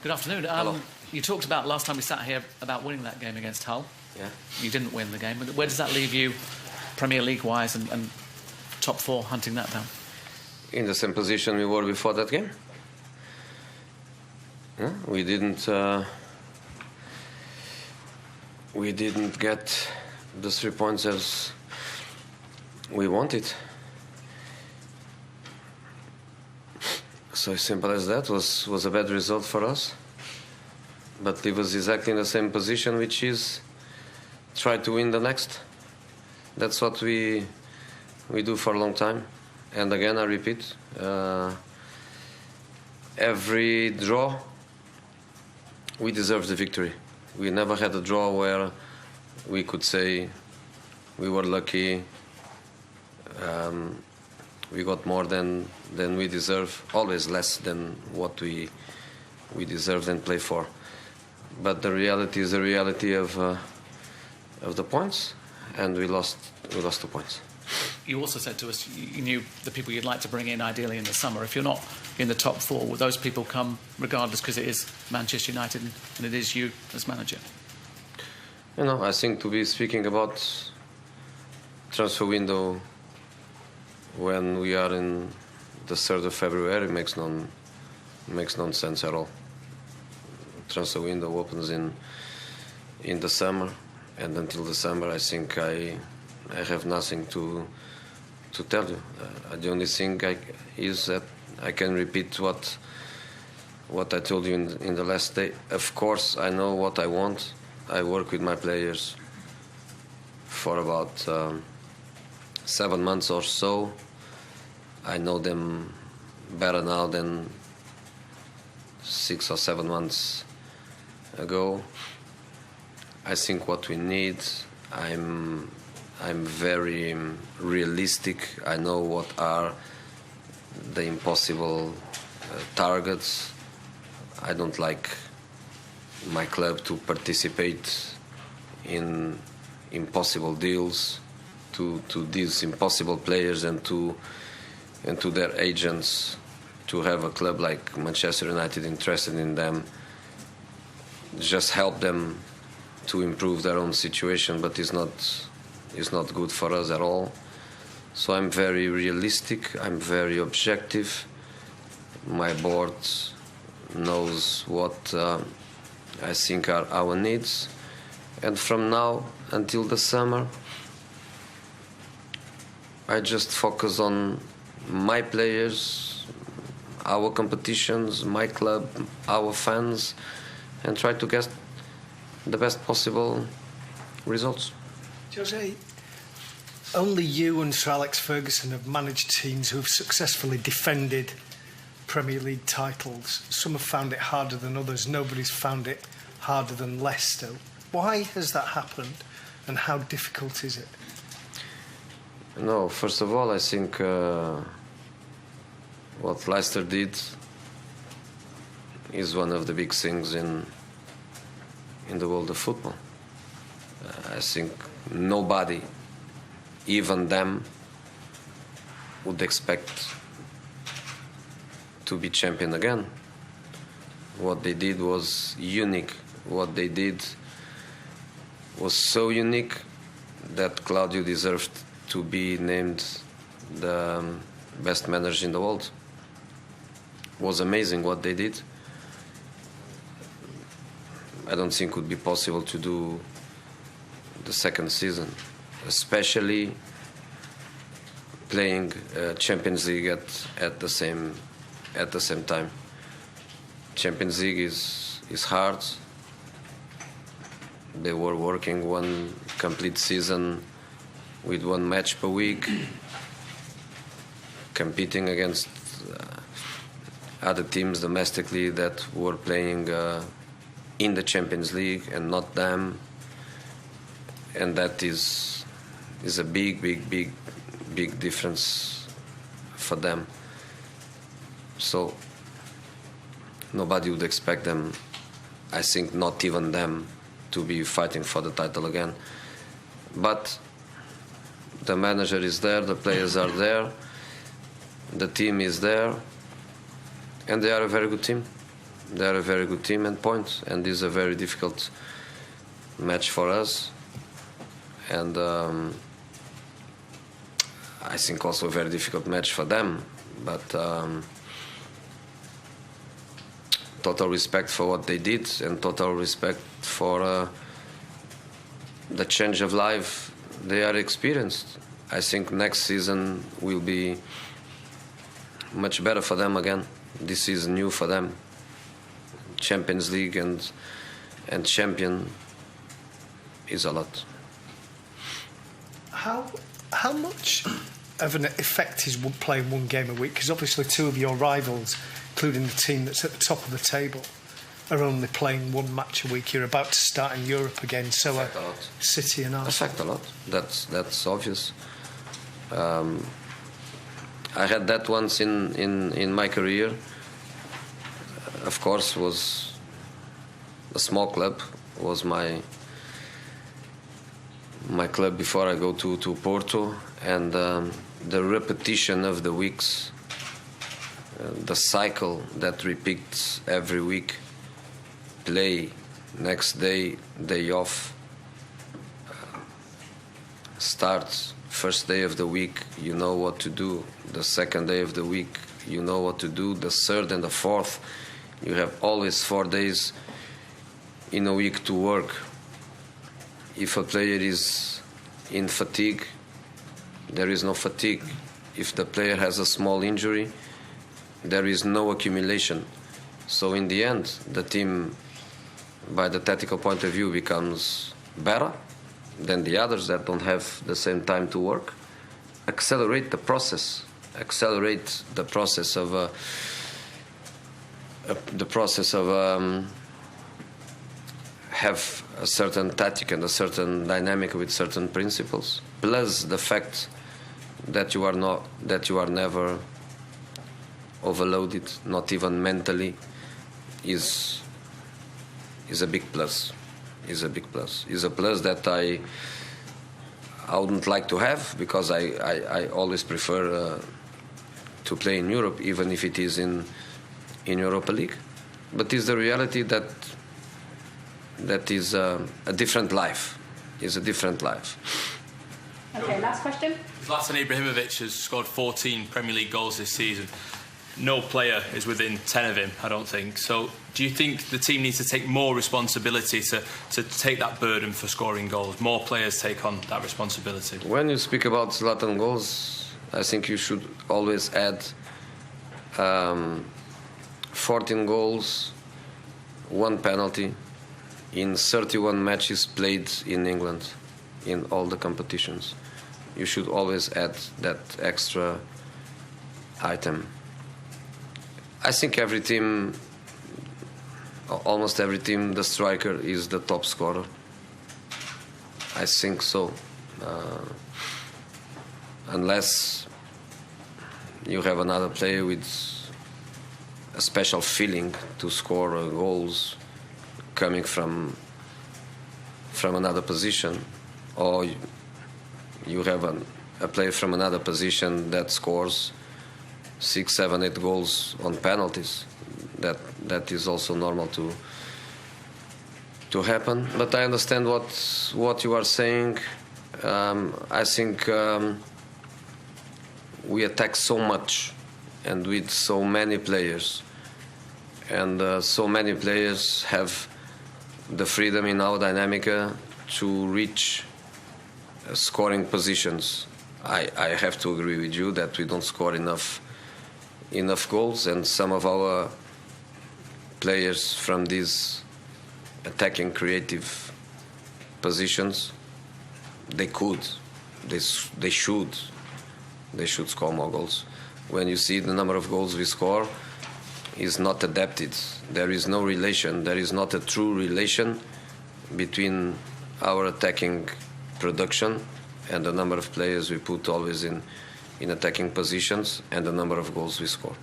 Good afternoon. Hello. You talked about last time we sat here about winning that game against Hull. Yeah. You didn't win the game. Where does that leave you, Premier League-wise, and top four, hunting that down? In the same position we were before that game. Yeah, we didn't get the 3 points as we wanted. So simple as that. Was a bad result for us, but leave us exactly in the same position, which is try to win the next. That's what we do for a long time. And again, I repeat, every draw, we deserve the victory. We never had a draw where we could say we were lucky, we got more than we deserve, always less than what we deserved and play for. But the reality is the reality of the points, and we lost 2 points. You also said to us you knew the people you'd like to bring in ideally in the summer. If you're not in the top four, will those people come regardless, because it is Manchester United and it is you as manager? You know, I think to be speaking about transfer window when we are in the 3rd of February makes no sense at all. Transfer window opens in the summer, and until December I think I have nothing to tell you. The only thing is that I can repeat what I told you in the last day. Of course, I know what I want. I work with my players for about 7 months or so. I know them better now than 6 or 7 months ago. I think what we need, I'm very realistic. I know what are the impossible targets. I don't like my club to participate in impossible deals to these impossible players and to their agents, to have a club like Manchester United interested in them, just help them to improve their own situation, but it's not good for us at all. So I'm very realistic, I'm very objective. My board knows what I think are our needs, and from now until the summer I just focus on my players, our competitions, my club, our fans, and try to get the best possible results. Jose, only you and Sir Alex Ferguson have managed teams who have successfully defended Premier League titles. Some have found it harder than others. Nobody's found it harder than Leicester. Why has that happened, and how difficult is it? No, first of all, I think what Leicester did is one of the big things in the world of football. I think nobody, even them, would expect to be champion again. What they did was unique. What they did was so unique that Claudio deserved to be named the best manager in the world. It was amazing what they did. I don't think it would be possible to do the second season, especially playing Champions League at the same time. Champions League is hard. They were working one complete season with one match per week, competing against other teams domestically that were playing in the Champions League and not them, and that is a big difference for them. So nobody would expect them, I think not even them, to be fighting for the title again. But the manager is there, the players are there, the team is there, and they are a very good team. They're a very good team and point, and this is a very difficult match for us. And I think also a very difficult match for them. But total respect for what they did, and total respect for the change of life they are experienced. I think next season will be much better for them again. This is new for them. Champions League and champion is a lot. How much of an effect is playing one game a week? Because obviously two of your rivals, including the team that's at the top of the table, are only playing one match a week. You're about to start in Europe again, so are City and Arsenal. Affect a lot. That's obvious. I had that once in my career. Of course, was a small club. Was my club before I go to Porto, and the repetition of the weeks, the cycle that repeats every week. Play, next day off, starts, first day of the week, you know what to do. The second day of the week, you know what to do. The third and the fourth, you have always 4 days in a week to work. If a player is in fatigue, there is no fatigue. If the player has a small injury, there is no accumulation. So in the end, the team, by the tactical point of view, becomes better than the others that don't have the same time to work. Accelerate the process of have a certain tactic and a certain dynamic with certain principles, plus the fact that you are never overloaded, not even mentally, is a big plus. Is a plus that I wouldn't like to have, because I always prefer to play in Europe, even if it is in Europa League. But it's the reality that is a different life. Is a different life. Okay, last question. Zlatan Ibrahimovic has scored 14 Premier League goals this season. No player is within 10 of him, I don't think. So do you think the team needs to take more responsibility to take that burden for scoring goals? More players take on that responsibility? When you speak about Zlatan goals, I think you should always add 14 goals, 1 penalty in 31 matches played in England in all the competitions. You should always add that extra item. I think every team, almost every team, the striker is the top scorer. I think so. Unless you have another player with a special feeling to score goals coming from another position, or you have a player from another position that scores 6, 7, 8 goals on penalties. That is also normal to happen. But I understand what you are saying. I think we attack so much and with so many players, and so many players have the freedom in our dynamica to reach scoring positions. I have to agree with you that we don't score enough goals, and some of our players from these attacking creative positions, they should score more goals. When you see the number of goals we score is not adapted, there is no relation, there is not a true relation between our attacking production and the number of players we put always in attacking positions and the number of goals we score.